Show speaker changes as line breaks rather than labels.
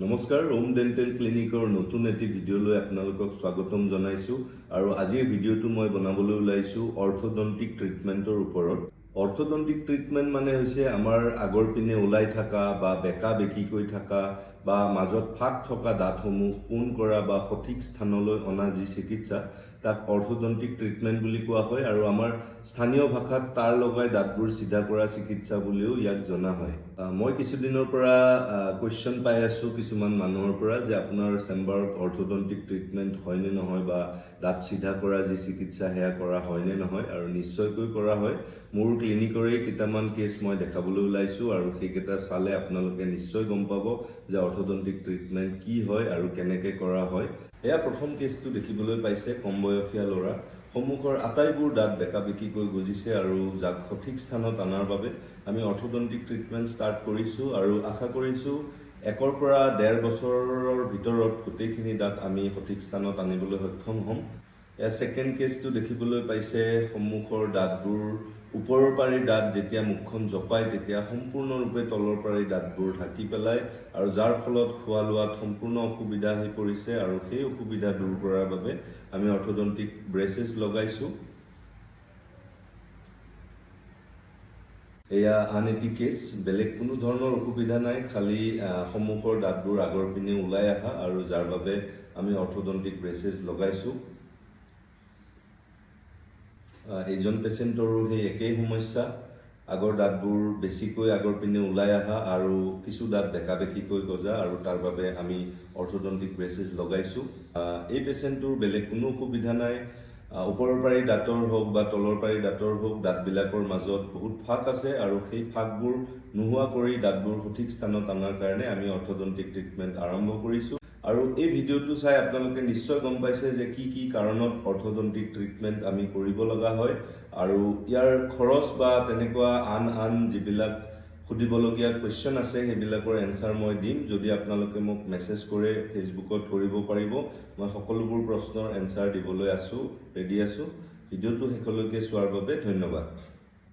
নমস্কাৰ, ওম ডেণ্টেল ক্লিনিকৰ নতুন এটি ভিডিঅ'লৈ আপোনালোকক স্বাগতম জনাইছোঁ আৰু আজিৰ ভিডিঅ'টো মই বনাবলৈ ওলাইছোঁ অৰ্থোডন্টিক ট্ৰিটমেণ্টৰ ওপৰত। অৰ্থোডন্টিক ট্ৰিটমেণ্ট মানে হৈছে আমাৰ আগৰ পিনে ওলাই থকা বা বেকা বেকিকৈ থকা বা মাজত ফাঁক থকা দাঁতসমূহ পোন কৰা বা সঠিক স্থানলৈ অনা যি চিকিৎসা তাক অৰ্থোডন্টিক ট্ৰিটমেণ্ট বুলি কোৱা হয় আৰু আমাৰ স্থানীয় ভাষাত তাঁৰ লগাই দাঁতবোৰ চিধা কৰা চিকিৎসা বুলিও ইয়াক জনা হয়। মই কিছুদিনৰ পৰা কুৱেশ্যন পাই আছোঁ কিছুমান মানুহৰ পৰা যে আপোনাৰ চেম্বাৰত অৰ্থোডন্টিক ট্ৰিটমেণ্ট হয়নে নহয় বা দাঁত চিধা কৰা যি চিকিৎসা সেয়া কৰা হয়নে নহয়, আৰু নিশ্চয়কৈ কৰা হয়। মোৰ ক্লিনিকৰে কেইটামান কেছ মই দেখাবলৈ ওলাইছোঁ আৰু সেইকেইটা চালে আপোনালোকে নিশ্চয় গম পাব যে অৰ্থোডন্টিক ট্ৰিটমেণ্ট কি হয় আৰু কেনেকৈ কৰা হয়। এয়া প্ৰথম কেছটো দেখিবলৈ পাইছে, কম বয়সীয়া ল'ৰা। সন্মুখৰ আটাইবোৰ দাঁত বেকা বেকিকৈ গজিছে আৰু যাক সঠিক স্থানত অনাৰ বাবে আমি অৰ্থোডন্টিক ট্ৰিটমেণ্ট ষ্টাৰ্ট কৰিছোঁ আৰু আশা কৰিছোঁ 1 পৰা 1.5 বছৰৰ ভিতৰত গোটেইখিনি দাঁত আমি সঠিক স্থানত আনিবলৈ সক্ষম হ'ম। এয়া ছেকেণ্ড কেছটো দেখিবলৈ পাইছে, সন্মুখৰ দাঁতবোৰ ওপৰৰ পাৰি দাঁত যেতিয়া মুখখন জপায় তেতিয়া সম্পূৰ্ণৰূপে তলৰ পাৰি দাঁতবোৰ ঢাকি পেলায় আৰু যাৰ ফলত খোৱা লোৱাত সম্পূৰ্ণ অসুবিধা হৈ পৰিছে আৰু সেই অসুবিধা দূৰ কৰাৰ বাবে আমি অৰ্থোডন্টিক ব্ৰেচেছ লগাইছোঁ। এয়া আন এটি কেছ, বেলেগ কোনো ধৰণৰ অসুবিধা নাই, খালি সন্মুখৰ দাঁতবোৰ আগৰ পিনে ওলাই অহা আৰু যাৰ বাবে আমি অৰ্থোডন্টিক ব্ৰেচেছ লগাইছোঁ। এইজন পেচেণ্টৰো সেই একেই সমস্যা, আগৰ দাঁতবোৰ বেছিকৈ আগৰ পিনে ওলাই অহা আৰু কিছু দাঁত বেকা বেকিকৈ গজা আৰু তাৰ বাবে আমি অৰ্থোডন্টিক ব্ৰেচেছ লগাইছোঁ। এই পেচেণ্টটোৰ বেলেগ কোনো অসুবিধা নাই, ওপৰৰ পাৰি দাঁতৰ হওক বা তলৰ পাৰি দাঁতৰ হওক দাঁতবিলাকৰ মাজত বহুত ফাঁক আছে আৰু সেই ফাঁকবোৰ নোহোৱা কৰি দাঁতবোৰ সঠিক স্থানত অনাৰ কাৰণে আমি অৰ্থোডন্টিক ট্ৰিটমেণ্ট আৰম্ভ কৰিছোঁ। আৰু এই ভিডিঅ'টো চাই আপোনালোকে নিশ্চয় গম পাইছে যে কি কাৰণত অৰ্থোডন্টিক ট্ৰিটমেণ্ট আমি কৰিব লগা হয় আৰু ইয়াৰ খৰচ বা তেনেকুৱা আন যিবিলাক সুধিবলগীয়া কুৱেশ্যন আছে সেইবিলাকৰ এনচাৰ মই দিম। যদি আপোনালোকে মোক মেছেজ কৰে ফেচবুকত কৰিব পাৰিব, মই সকলোবোৰ প্ৰশ্নৰ এনচাৰ দিবলৈ ৰেডি আছোঁ। ভিডিঅ'টো শেষলৈকে চোৱাৰ বাবে ধন্যবাদ।